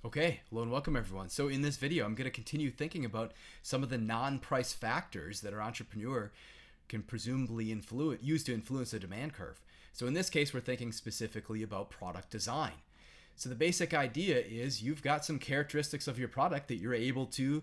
Okay, hello and welcome everyone. So in this video, I'm going to continue thinking about some of the non-price factors that our entrepreneur can presumably use to influence the demand curve. So in this case, we're thinking specifically about product design. So the basic idea is you've got some characteristics of your product that you're able to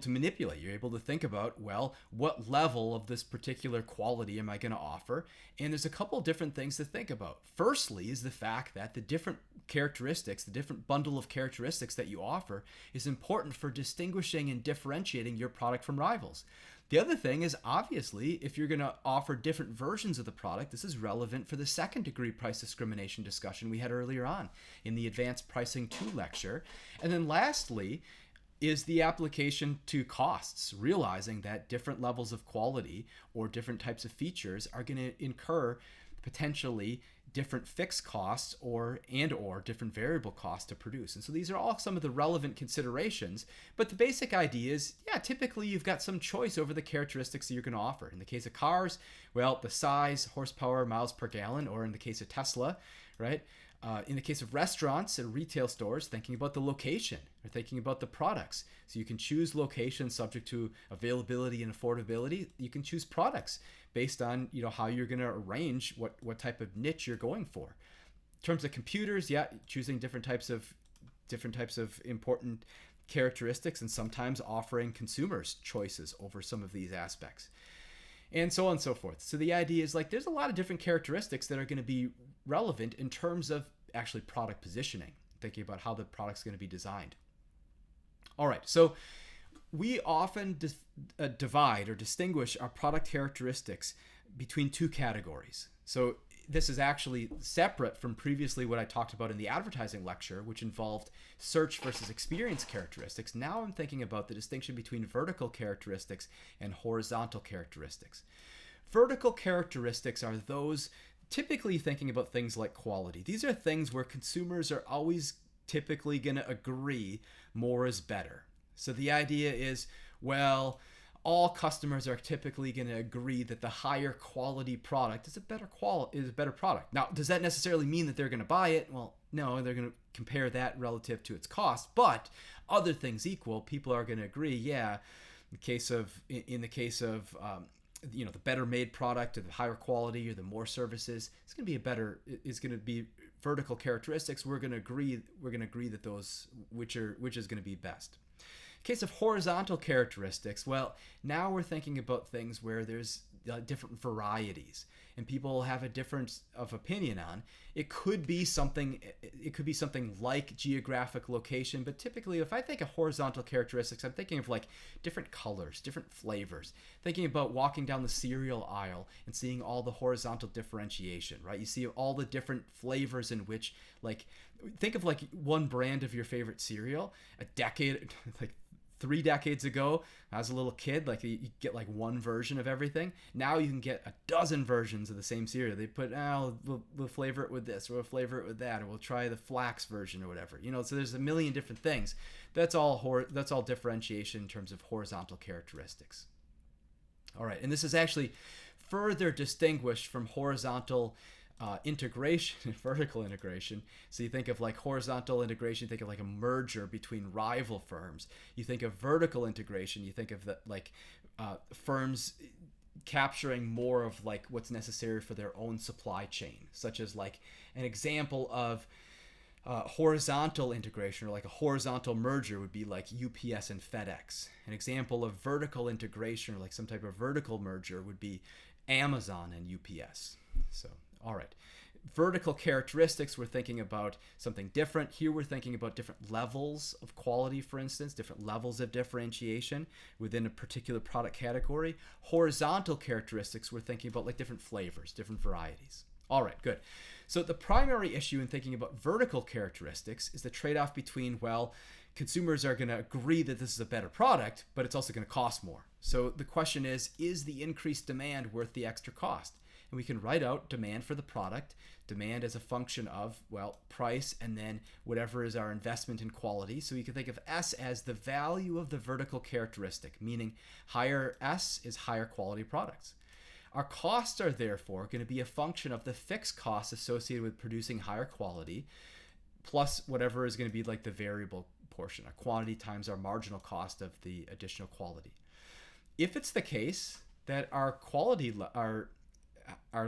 manipulate. You're able to think about, well, what level of this particular quality am I going to offer? And there's a couple of different things to think about. Firstly is the fact that the different characteristics, the different bundle of characteristics that you offer is important for distinguishing and differentiating your product from rivals. The other thing is, obviously, if you're going to offer different versions of the product, this is relevant for the second degree price discrimination discussion we had earlier on in the Advanced Pricing 2 lecture. And then lastly, is the application to costs, realizing that different levels of quality or different types of features are going to incur potentially different fixed costs or different variable costs to produce. And so these are all some of the relevant considerations, but the basic idea is, yeah, typically you've got some choice over the characteristics that you're going to offer. In the case of cars, well, the size, horsepower, miles per gallon, or in the case of Tesla, right? In the case of restaurants and retail stores, thinking about the location or thinking about the products. So you can choose locations subject to availability and affordability. You can choose products based on how you're going to arrange what type of niche you're going for. In terms of computers, yeah, choosing different types of important characteristics and sometimes offering consumers choices over some of these aspects. And so on and so forth. So the idea is there's a lot of different characteristics that are going to be relevant in terms of actually product positioning, thinking about how the product's going to be designed. All right, so we often divide or distinguish our product characteristics between two categories. So this is actually separate from previously what I talked about in the advertising lecture, which involved search versus experience characteristics. Now I'm thinking about the distinction between vertical characteristics and horizontal characteristics. Vertical characteristics are those typically thinking about things like quality. These are things where consumers are always typically going to agree more is better. So the idea is, well, all customers are typically going to agree that the higher quality product is a better product. Now, does that necessarily mean that they're going to buy it? Well, no, they're going to compare that relative to its cost. But other things equal, people are going to agree, yeah, in the case of the better made product or the higher quality or the more services, it's going to be vertical characteristics. We're going to agree that those which is going to be best. Case of horizontal characteristics, well, now we're thinking about things where there's different varieties and people have a difference of opinion on. It could be something like geographic location, but typically if I think of horizontal characteristics, I'm thinking of different colors, different flavors, thinking about walking down the cereal aisle and seeing all the horizontal differentiation, right? You see all the different flavors in which, think of one brand of your favorite cereal, a decade, 3 decades ago, I was a little kid, you get one version of everything. Now you can get a dozen versions of the same cereal. They put, we'll flavor it with this, or we'll flavor it with that, or we'll try the flax version or whatever. So there's a million different things. That's all differentiation in terms of horizontal characteristics. All right, and this is actually further distinguished from horizontal integration and vertical integration. So you think of horizontal integration, think of a merger between rival firms. You think of vertical integration, you think of firms capturing more of what's necessary for their own supply chain, such as an example of horizontal integration or a horizontal merger would be UPS and FedEx. An example of vertical integration or some type of vertical merger would be Amazon and UPS. So all right. Vertical characteristics, we're thinking about something different. Here we're thinking about different levels of quality, for instance, different levels of differentiation within a particular product category. Horizontal characteristics, we're thinking about different flavors, different varieties. All right, good. So the primary issue in thinking about vertical characteristics is the trade-off between, well, consumers are going to agree that this is a better product, but it's also going to cost more. So the question is the increased demand worth the extra cost? And we can write out demand for the product, demand as a function of, well, price, and then whatever is our investment in quality. So you can think of S as the value of the vertical characteristic, meaning higher S is higher quality products. Our costs are therefore going to be a function of the fixed costs associated with producing higher quality plus whatever is going to be like the variable portion, a quantity times our marginal cost of the additional quality. If it's the case that our quality, our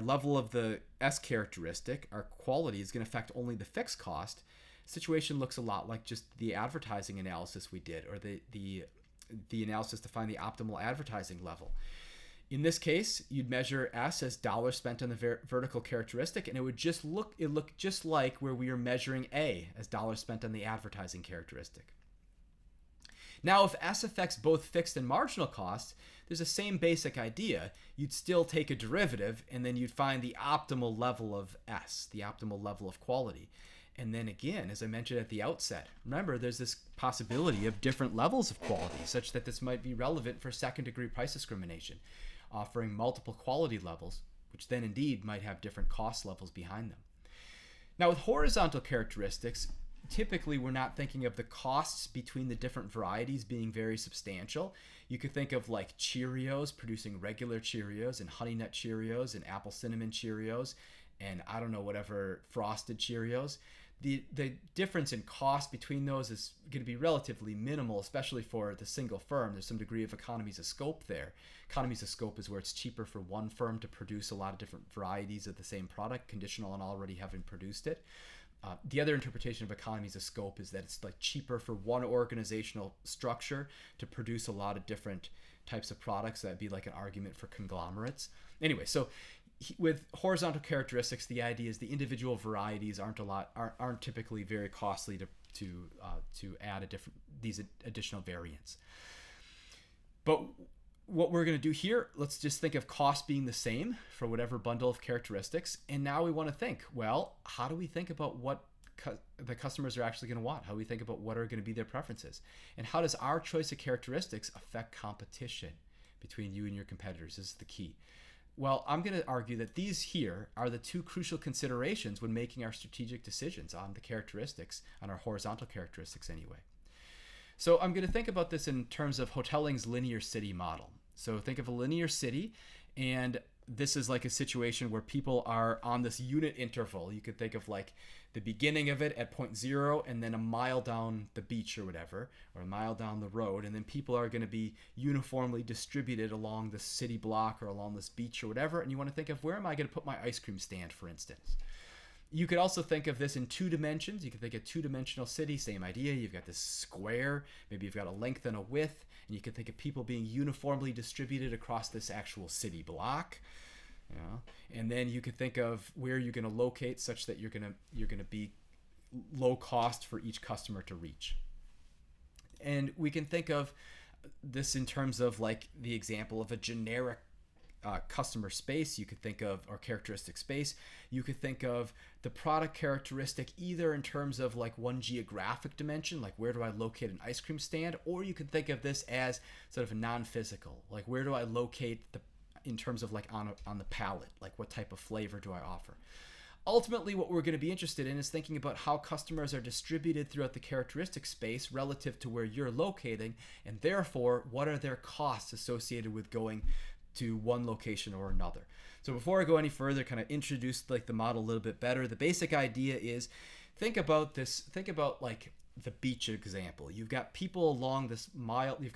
level of the S characteristic, our quality is going to affect only the fixed cost, situation looks a lot like just the advertising analysis we did, or the analysis to find the optimal advertising level. In this case, you'd measure S as dollars spent on the vertical characteristic, and it would just look just like where we are measuring A as dollars spent on the advertising characteristic. Now, if S affects both fixed and marginal costs, there's the same basic idea. You'd still take a derivative, and then you'd find the optimal level of S, the optimal level of quality. And then again, as I mentioned at the outset, remember there's this possibility of different levels of quality, such that this might be relevant for second-degree price discrimination, offering multiple quality levels, which then indeed might have different cost levels behind them. Now, with horizontal characteristics, typically we're not thinking of the costs between the different varieties being very substantial. You could think of like Cheerios producing regular Cheerios and Honey Nut Cheerios and Apple Cinnamon Cheerios and I don't know, whatever Frosted Cheerios. The difference in cost between those is going to be relatively minimal, especially for the single firm. There's some degree of economies of scope there. Economies of scope is where it's cheaper for one firm to produce a lot of different varieties of the same product, conditional on already having produced it. The other interpretation of economies of scope is that it's like cheaper for one organizational structure to produce a lot of different types of products. That'd be like an argument for conglomerates. Anyway, so with horizontal characteristics, the idea is the individual varieties aren't typically very costly to add these additional variants. But what we're going to do here, let's just think of cost being the same for whatever bundle of characteristics. And now we want to think, well, how do we think about what the customers are actually going to want? How do we think about what are going to be their preferences? And how does our choice of characteristics affect competition between you and your competitors? This is the key. Well, I'm going to argue that these here are the two crucial considerations when making our strategic decisions on the characteristics, on our horizontal characteristics anyway. So I'm going to think about this in terms of Hotelling's linear city model. So think of a linear city, and this is like a situation where people are on this unit interval. You could think of like the beginning of it at point 0 and then a mile down the beach or whatever, or a mile down the road, and then people are going to be uniformly distributed along the city block or along this beach or whatever, and you want to think of where am I going to put my ice cream stand, for instance. You could also think of this in 2 dimensions. You could think of 2-dimensional city, same idea. You've got this square, maybe you've got a length and a width, and you could think of people being uniformly distributed across this actual city block. You know? And then you could think of where you're going to locate such that you're going to be low cost for each customer to reach. And we can think of this in terms of like the example of a generic customer space. You could think of, or characteristic space, you could think of the product characteristic either in terms of like one geographic dimension, like where do I locate an ice cream stand, or you could think of this as sort of a non-physical, like where do I locate in terms of like on the palette, like what type of flavor do I offer. Ultimately, what we're going to be interested in is thinking about how customers are distributed throughout the characteristic space relative to where you're locating, and therefore what are their costs associated with going to one location or another. So before I go any further, kind of introduce like the model a little bit better. The basic idea is think about like the beach example. You've got people along this mile, you've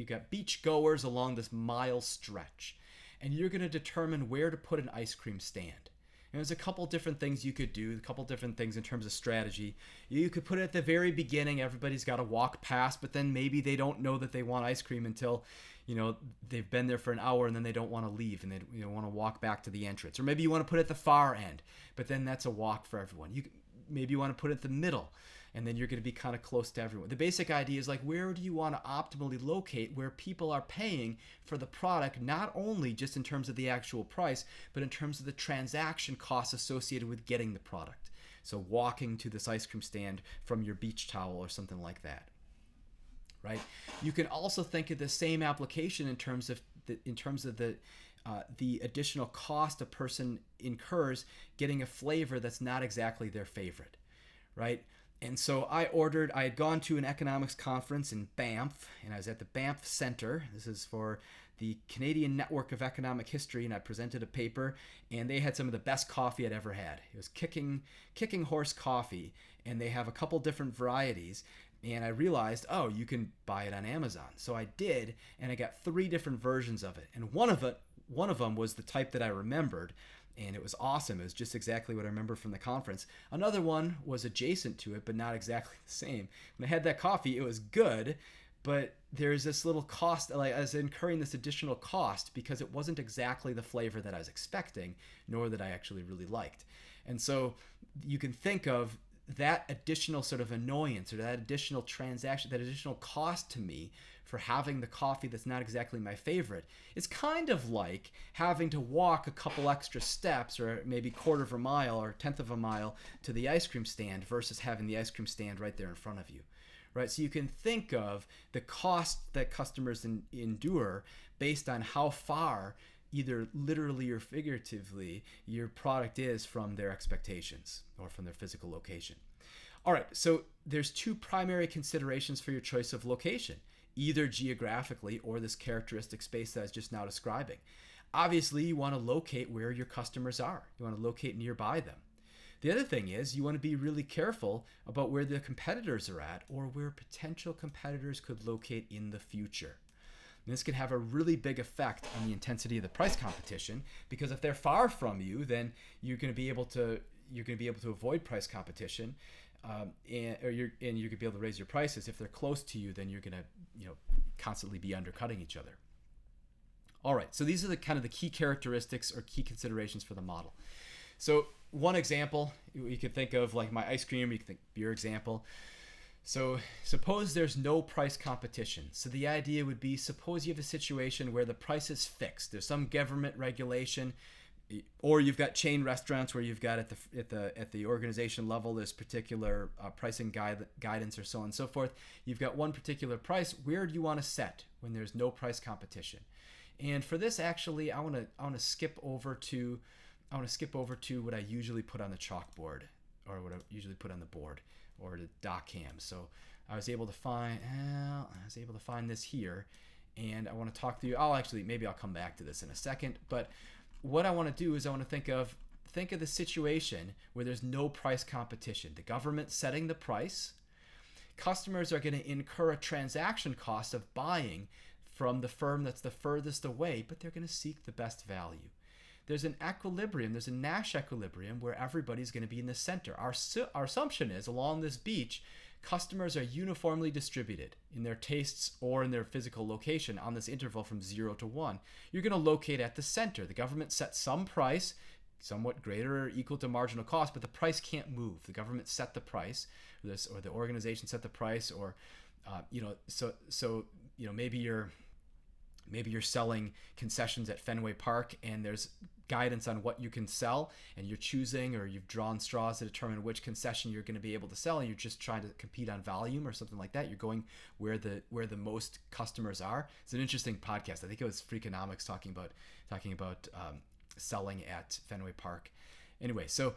got beach goers along this mile stretch, and you're going to determine where to put an ice cream stand. And there's a couple different things you could do, a couple different things in terms of strategy. You could put it at the very beginning, everybody's got to walk past, but then maybe they don't know that they want ice cream until, you know, they've been there for an hour and then they don't want to leave and they want to walk back to the entrance. Or maybe you want to put it at the far end, but then that's a walk for everyone. Maybe you want to put it at the middle, and then you're going to be kind of close to everyone. The basic idea is like, where do you want to optimally locate where people are paying for the product, not only just in terms of the actual price, but in terms of the transaction costs associated with getting the product. So walking to this ice cream stand from your beach towel or something like that, right? You can also think of the same application in terms of the additional cost a person incurs getting a flavor that's not exactly their favorite, right? And so I had gone to an economics conference in Banff, and I was at the Banff Center. This is for the Canadian Network of Economic History, and I presented a paper, and they had some of the best coffee I'd ever had. It was kicking horse coffee, and they have a couple different varieties. And I realized, oh, you can buy it on Amazon. So I did, and I got 3 different versions of it. And one of them was the type that I remembered, and it was awesome. It was just exactly what I remember from the conference. Another one was adjacent to it, but not exactly the same. When I had that coffee, it was good, but there's this little cost, like I was incurring this additional cost because it wasn't exactly the flavor that I was expecting, nor that I actually really liked. And so you can think of that additional sort of annoyance or that additional transaction, that additional cost to me for having the coffee that's not exactly my favorite. It's kind of like having to walk a couple extra steps, or maybe quarter of a mile or tenth of a mile to the ice cream stand versus having the ice cream stand right there in front of you. Right? So you can think of the cost that customers endure based on how far, either literally or figuratively, your product is from their expectations or from their physical location. All right, so there's 2 primary considerations for your choice of location, either geographically or this characteristic space that I was just now describing. Obviously, you want to locate where your customers are. You want to locate nearby them. The other thing is you want to be really careful about where the competitors are at or where potential competitors could locate in the future. And this can have a really big effect on the intensity of the price competition, because if they're far from you, then you're going to be able to avoid price competition, and you're going to be able to raise your prices. If they're close to you, then you're going to constantly be undercutting each other. All right, so these are the kind of the key characteristics or key considerations for the model. So one example you could think of, like my ice cream, you could think beer example. So suppose there's no price competition. So the idea would be, suppose you have a situation where the price is fixed. There's some government regulation, or you've got chain restaurants where you've got at the organization level there's particular pricing guidance or so on and so forth. You've got one particular price. Where do you want to set when there's no price competition? And for this, actually, I want to skip over to what I usually put on the chalkboard, or what I usually put on the board, or the doc cam. So I was able to find this here, and I want to talk to you. Maybe I'll come back to this in a second. But what I want to do is I want to think of the situation where there's no price competition. The government setting the price. Customers are going to incur a transaction cost of buying from the firm that's the furthest away, but they're going to seek the best value. There's an equilibrium, there's a Nash equilibrium where everybody's going to be in the center. Our assumption is, along this beach, customers are uniformly distributed in their tastes or in their physical location on this interval from 0 to 1. You're going to locate at the center. The government sets some price, somewhat greater or equal to marginal cost, but the price can't move. The government set the price, or the organization set the price, or maybe you're selling concessions at Fenway Park, and there's guidance on what you can sell, and you're choosing, or you've drawn straws to determine which concession you're going to be able to sell, and you're just trying to compete on volume or something like that. You're going where the most customers are. It's an interesting podcast. I think it was Freakonomics talking about selling at Fenway Park. Anyway, so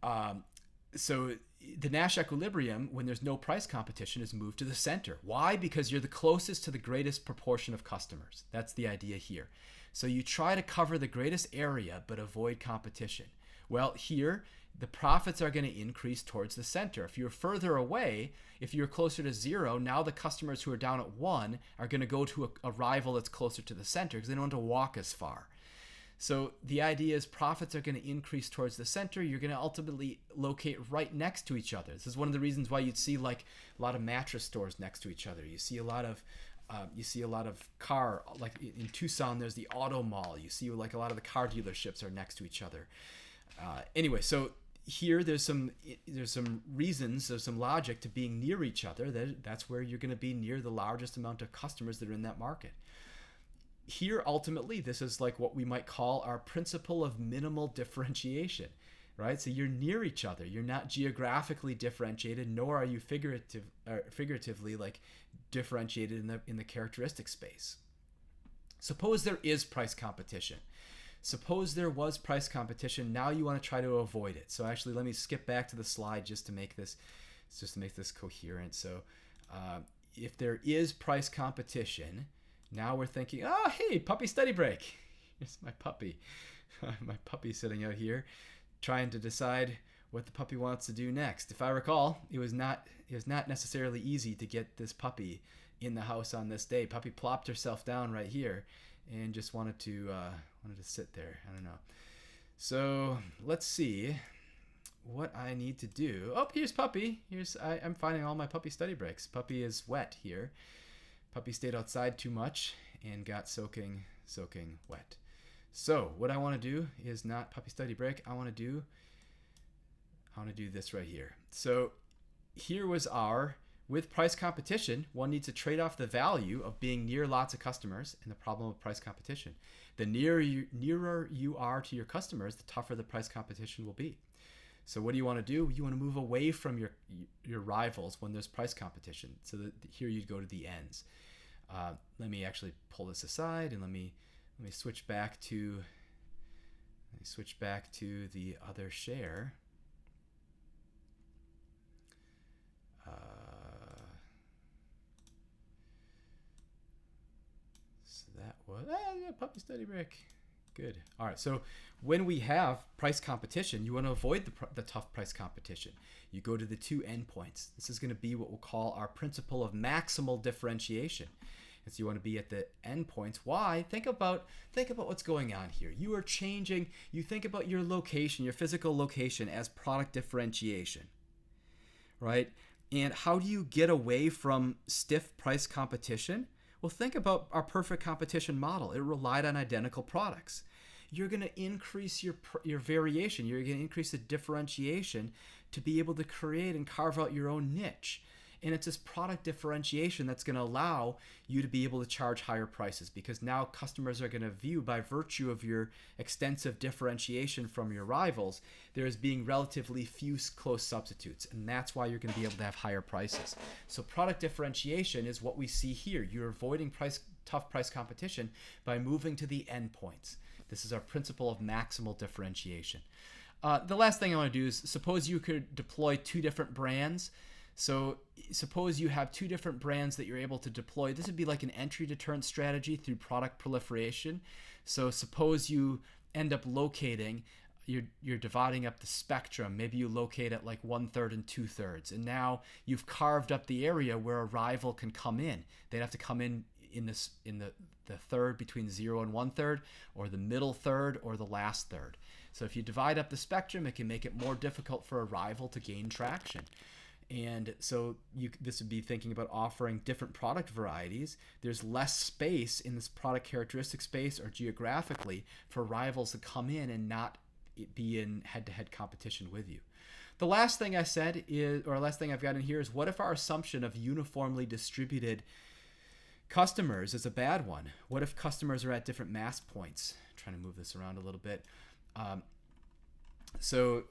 the Nash equilibrium, when there's no price competition, is moved to the center. Why? Because you're the closest to the greatest proportion of customers. That's the idea here. So you try to cover the greatest area but avoid competition. Well, here, the profits are going to increase towards the center. If you're further away, if you're closer to 0, now the customers who are down at 1 are going to go to a rival that's closer to the center because they don't want to walk as far. So the idea is profits are going to increase towards the center. You're going to ultimately locate right next to each other. This is one of the reasons why you'd see like a lot of mattress stores next to each other. You see a lot of car, like in Tucson, there's the auto mall. You see like a lot of the car dealerships are next to each other. Anyway, so here there's some reasons, there's some logic to being near each other. That's where you're going to be near the largest amount of customers that are in that market. Here, ultimately, this is like what we might call our principle of minimal differentiation, right? So you're near each other. You're not geographically differentiated, nor are you figuratively like differentiated in the characteristic space. Suppose there is price competition. Suppose there was price competition. Now you want to try to avoid it. So actually, let me skip back to the slide just to make this coherent. So if there is price competition, Now we're thinking, oh, hey, puppy study break. Here's my puppy. My puppy sitting out here trying to decide what the puppy wants to do next. If I recall, it was not necessarily easy to get this puppy in the house on this day. Puppy plopped herself down right here and just wanted to sit there. I don't know. So let's see what I need to do. Oh, here's Puppy. I'm finding all my puppy study breaks. Puppy is wet here. Puppy stayed outside too much and got soaking wet. So what I want to do is not puppy study break. I want to do this right here. So here was with price competition, one needs to trade off the value of being near lots of customers and the problem of price competition. The nearer you are to your customers, the tougher the price competition will be. So what do you want to do? You want to move away from your rivals when there's price competition. So that here you'd go to the ends. Let me actually pull this aside and let me switch back to the other share. So that was puppy study break. Good. All right. So when we have price competition, you want to avoid the tough price competition. You go to the two endpoints. This is going to be what we'll call our principle of maximal differentiation. And so you want to be at the endpoints. Why? Think about what's going on here. You are changing. You think about your location, your physical location, as product differentiation, right? And how do you get away from stiff price competition? Well, think about our perfect competition model. It relied on identical products. You're going to increase your variation. You're going to increase the differentiation to be able to create and carve out your own niche. And it's this product differentiation that's going to allow you to be able to charge higher prices, because now customers are going to view, by virtue of your extensive differentiation from your rivals, there is being relatively few close substitutes. And that's why you're going to be able to have higher prices. So product differentiation is what we see here. You're avoiding tough price competition by moving to the endpoints. This is our principle of maximal differentiation. The last thing I want to do is, suppose you could deploy two different brands. So suppose you have two different brands that you're able to deploy. This would be like an entry deterrent strategy through product proliferation. So suppose you end up locating, you're dividing up the spectrum. Maybe you locate at like 1/3 and 2/3. And now you've carved up the area where a rival can come in. They'd have to come in the third between 0 and 1/3, or the middle third, or the last third. So if you divide up the spectrum, it can make it more difficult for a rival to gain traction. And so this would be thinking about offering different product varieties. There's less space in this product characteristic space or geographically for rivals to come in and not be in head-to-head competition with you. The last thing I said is, or last thing I've got in here is, what if our assumption of uniformly distributed customers is a bad one? What if customers are at different mass points? I'm trying to move this around a little bit. So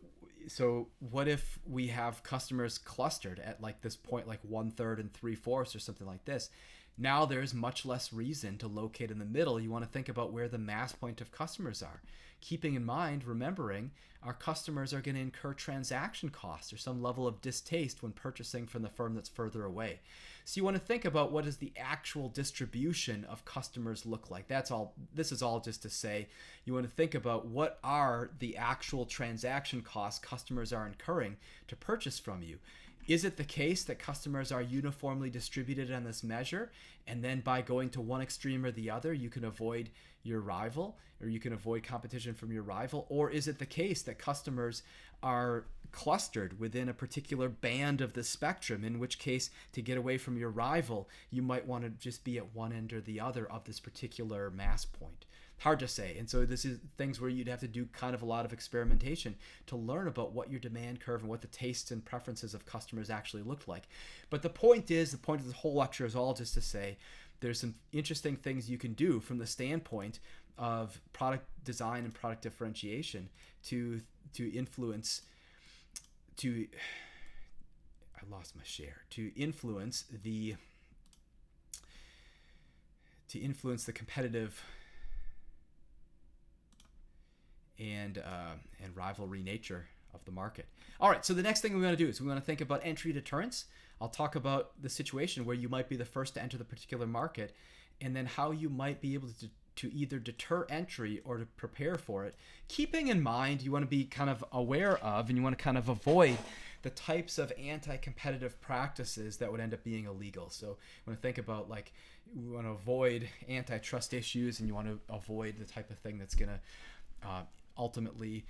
what if we have customers clustered at like this point, like 1/3 and 3/4 or something like this? Now there's much less reason to locate in the middle. You want to think about where the mass point of customers are. Keeping in mind, remembering, our customers are going to incur transaction costs or some level of distaste when purchasing from the firm that's further away. So you want to think about, what does the actual distribution of customers look like? That's all. This is all just to say, you want to think about, what are the actual transaction costs customers are incurring to purchase from you. Is it the case that customers are uniformly distributed on this measure, and then by going to one extreme or the other, you can avoid your rival, or you can avoid competition from your rival? Or is it the case that customers are clustered within a particular band of the spectrum, in which case, to get away from your rival, you might want to just be at one end or the other of this particular mass point? Hard to say. And so this is things where you'd have to do kind of a lot of experimentation to learn about what your demand curve and what the tastes and preferences of customers actually look like. But the point of the whole lecture is all just to say, there's some interesting things you can do from the standpoint of product design and product differentiation to influence the competitive and rivalry nature of the market. All right, so the next thing we want to do is we want to think about entry deterrence. I'll talk about the situation where you might be the first to enter the particular market, and then how you might be able to either deter entry or to prepare for it, keeping in mind you want to be kind of aware of and you want to kind of avoid the types of anti-competitive practices that would end up being illegal. So you want to think about, like, you want to avoid antitrust issues, and you want to avoid the type of thing that's going to ultimately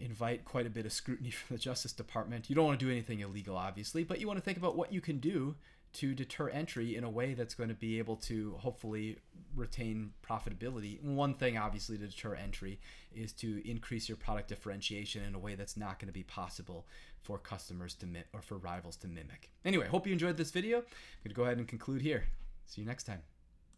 invite quite a bit of scrutiny from the Justice Department. You don't want to do anything illegal, obviously, but you want to think about what you can do to deter entry in a way that's going to be able to hopefully retain profitability. One thing, obviously, to deter entry is to increase your product differentiation in a way that's not going to be possible for customers to or for rivals to mimic. Anyway, hope you enjoyed this video. I'm going to go ahead and conclude here. See you next time.